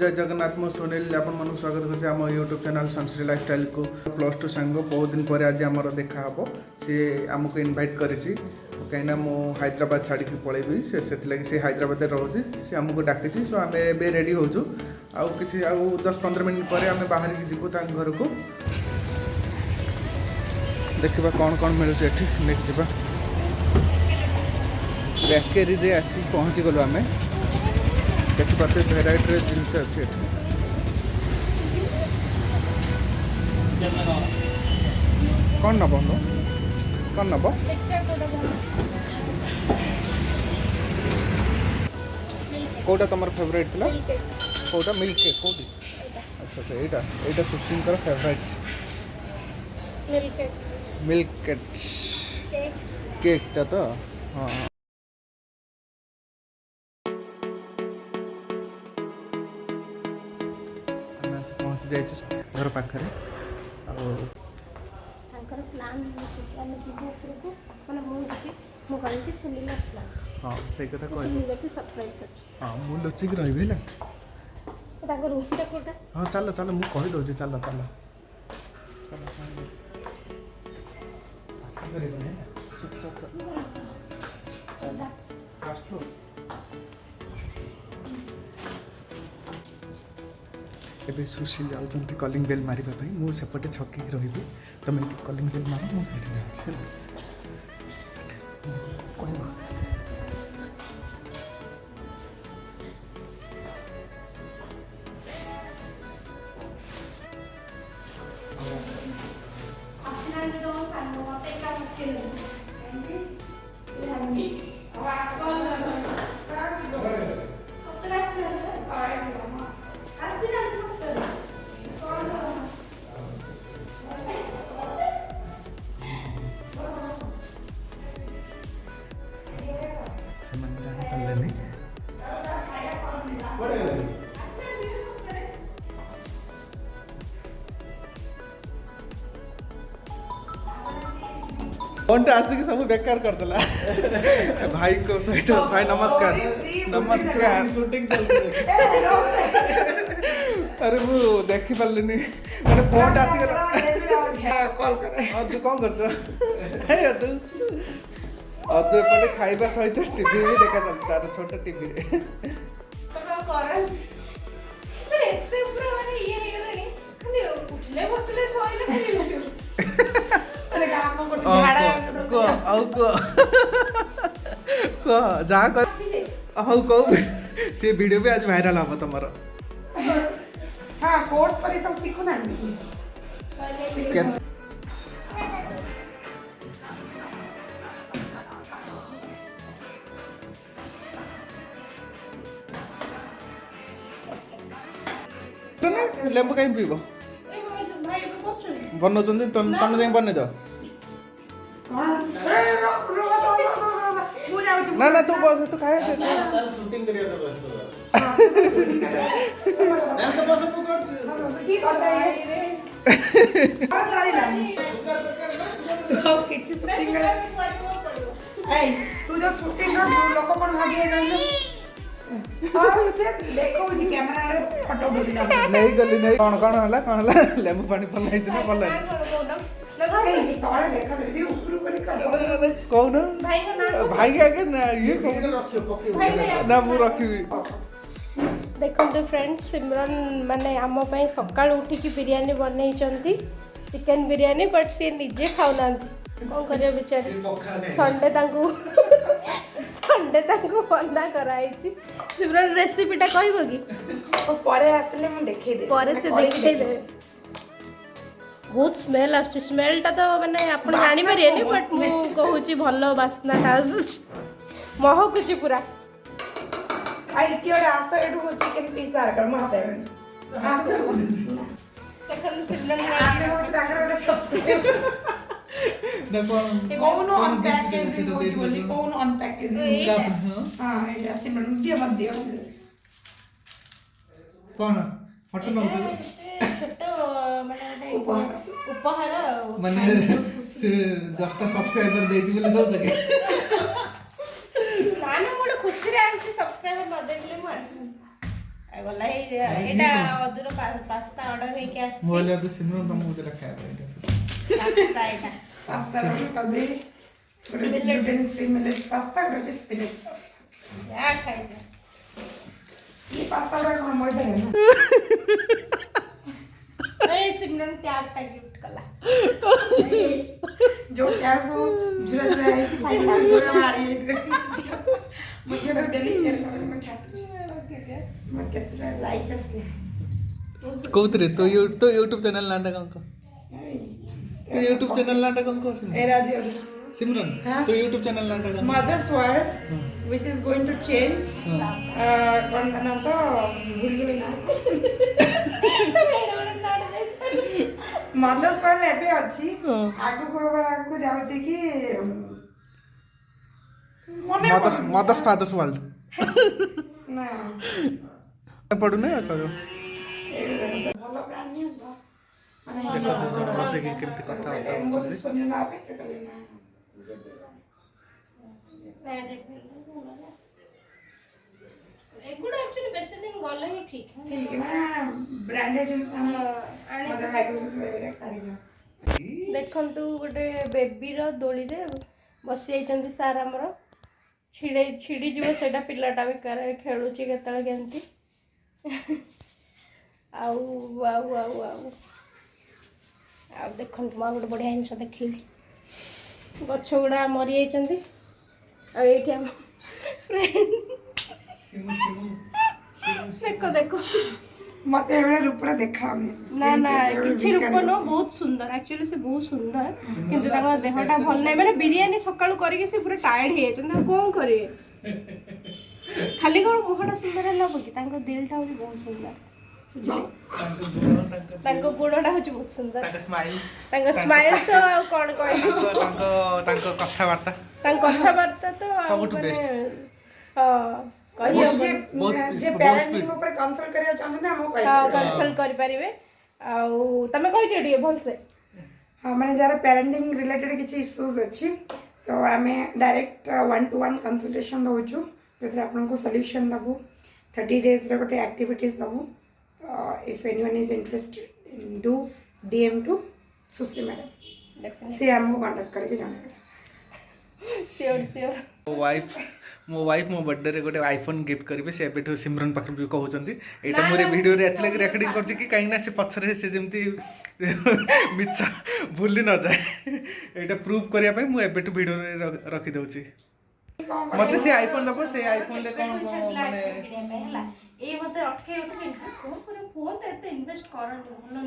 जय जगन्नाथ मु सुनील आपण मन स्वागत करछे आम यूट्यूब चैनल सनश्री लाइफस्टाइल को +2 सांग बहुत दिन पर आज आमर देखा हम सी आमको इनवाइट करिछि कहीं मु हैदराबाद छाड़ी पलैबी से हैदराबाद रोचे सी आमको डाकी सो आम ए रेडी होचु आउ कि 10-15 मिनट पर आम बाहर की जीवु घर को देखा कौन कौन मिलूँ नेक्स्ट जावा बेकरी रे आसी पहुँची गलु आम देखिए भेराइटी जिनस अच्छे कौन नब कौन नब कौटा तुम फेवरेट थी कौटा मिल्क केक कौटी अच्छा अच्छा यहाँ सुशील फेवरेट मिल्क केक टा तो हाँ पहुँची जाइए घर पाखे हाँ से कथा कह हाँ मुझे लुचिक रही हाँ चल चल मुझे कहीदे चल चल एबे सुशील जाऊँच कलिंग बेल मारे मुझे छकी रही तुम कलिंग बेल मार मुझे फोन आसिक सब बेकार करदेला भाई को सहित भाई नमस्कार नमस्कार शूटिंग अरे वो देखी पार्लनी मैंने फोन आसिक कॉल कर तू कौन कर तू एपटे खाइबा सहित टीवी भी देखा चलता तार छोटा टीवी रे जहाँ कह से वीडियो भी आज वायरल हम तुम हाँ कोर्स पर सब सीखो ना लेंबू कहीं पीब बनाऊँ तुम जाए बन दो ना ना तू बस तू खाए शूटिंग करिया तो बस तू जो शूटिंग लोक कौन भागे देखो जी कैमरा रे फोटो बुझला नहीं गली नहीं कौन कौन हला लेंबू पानी पलाई दिना पलाई कौन भाई के आगे ना ये कौन ना मु रखी देखते फ्रेंड्स सिमरन माने आम सकाल उठिकी बिरयानी बनई चिकेन बिरयानी बट सी निजे खाऊना कौन कर बेचारी संडे बना कराई सिमरन रेसिपीटा कहब कि परे आसले मैं देखे दे परे से देखे दे बहुत स्मेल आछी स्मेलटा तो माने आपण जानि परियनी बट मु कहूची भलो बास्नाटा आसुची महकुची पूरा आई कियोडा आसा एडु हो चिकन पीस आर कर माते हां देखन सिमरन आमे हो ताकर ओडे सब्सक्राइब कौन अनपैकेजिंग होची बोली कौन अनपैकेजिंग हां एटा सिमरन दिया मत दिया कौन फोटो न छोटो माने उपहार माने से 10टा सब्सक्राइबर देती बोले दो सके ना ना मोर खुशी रे आंसी सब्सक्राइबर न देखले ଗଲା ଏଇଟା ଅଧୁର ପାସ୍ତା ଅର୍ଡର ହେଇକି ଆସିଛି ବୋଲେ ତ ସିମରନ ତମକୁ ଦେଲା ଖାଇବା ଏଇଟା ପାସ୍ତା ଏଇଟା ପାସ୍ତା କଦେ ଗୋଟେ ଗ୍ଲୁଟେନ୍ ଫ୍ରି ମିଲେଟ୍ସ ପାସ୍ତା ଗୋଟେ ସ୍ପିନାଚ୍ ପାସ୍ତା ଯାହା ଖାଇଯା ये पास्ता गुड़ा कौन मजा है ना ए सिमरन ट्याब टा गिफ्ट कला जो टैब सब झुरा झुरा है कि साइड में झुरा मारी है मुझे तो डेली हेयर कलर में छाट मैं कितना लाइक इसके କହୁଥିଲେ ତୋ ୟୁଟ୍ୟୁବ ଚ୍ୟାନେଲ ନାଁଟା କ'ଣ କହ ତୋ ୟୁଟ୍ୟୁବ ଚ୍ୟାନେଲ ନାଁଟା କ'ଣ କହ ए राज्य ସିମରନ ତୋ ୟୁଟ୍ୟୁବ ଚ୍ୟାନେଲ ନାଁଟା କ'ଣ mother's word which is going to change कौन का नाम तो भूल गई ना मदर्स वर्ड एबे अछि आगु को जाउची कि मने मदर्स फादर्स वर्ल्ड ना पढ़ू ना चलो ଭଲ ବ୍ରାଣ୍ଡ ନିଅ ତ ମାନେ ଦେଖ ଦୁଇ ଜଣ ବସିକି କେମିତି କଥାବାର୍ତ୍ତା ହେଉଛନ୍ତି ସୁନିଅ ନା ପଇସା କଲେ ନା ଏଗୁଡ଼ା ଆକ୍ଚୁଆଲି ବେଶୀ ଦିନ ଗଲେ ହିଁ ଠିକ୍ ठीक है ना ब्रांडेड जिनिस मजा भाई काढी दियो ଦେଖନ୍ତୁ ଗୋଟେ ବେବିର ଦୋଳିରେ ବସି ଯାଇଛନ୍ତି ସାର୍ ଆମର ଛିଡ଼ିଯିବ ସେଇଟା ପିଲାଟା ବି ଖେଳୁଛି କେତେବେଳେ କେମିତି ଆଉ ଆଉ ଆଉ ଆଉ ଆଉ ଦେଖନ୍ତୁ ମୁଁ ଗୋଟେ ବଢ଼ିଆ ଜିନିଷ ଦେଖେଇବି ଗଛ ଗୁଡ଼ା ମରିଯାଇଛନ୍ତି ଆଉ ଏଇଠି ଆମ ଦେଖ ଦେଖ मते एबे रूपरा देखाउनी ना ना किछि रूप न बहुत सुंदर एक्चुअली से बहुत सुंदर किंतु ताको देहटा भल नै माने बिरयानी सकाळु करी के से पूरा टायर्ड हे जन कोन करे खाली कोन मुहटा सुंदर हला कि ताको दिलटा हो बहुत सुंदर ताको गुणटा हो बहुत सुंदर ताको स्माइल तो कोन कहै ताको कथाबार्ता तो सबटु बेस्ट हां जे पेरेंटिंग ऊपर कंसल्ट करिया चाहते हमो कहि हां कंसल्ट करि परिबे आ तमे कहि दिए भल से हां माने जारा पेरेंटिंग रिलेटेड किछि इश्यूज अछि सो हमें डायरेक्ट 1-to-1 कंसल्टेशन दउछु जेतरे आपन को सॉल्यूशन दबु 30 डेज रे गोटे एक्टिविटीज दबु if anyone is interested do DM to Sushri madam से हमको कांटेक्ट करके जाने श्योर मो वाइफ मो बर्थडे रे गोटे आईफोन गिफ्ट करेंगे से एबेठू सिमरन पाखे भी कहते यहाँ मोर वीडियो रे एथले रेकर्डिंग कर कि कहीं से पछरे से जमती मिछा भूली न जाए यहाँ प्रूव करने मु एबेठू वीडियो रे रखी दउची मते से आईफोन दबो से आईफोन ले कोन माने ए मते अटके कोन करे फोन एते इन्वेस्ट करनी भलो न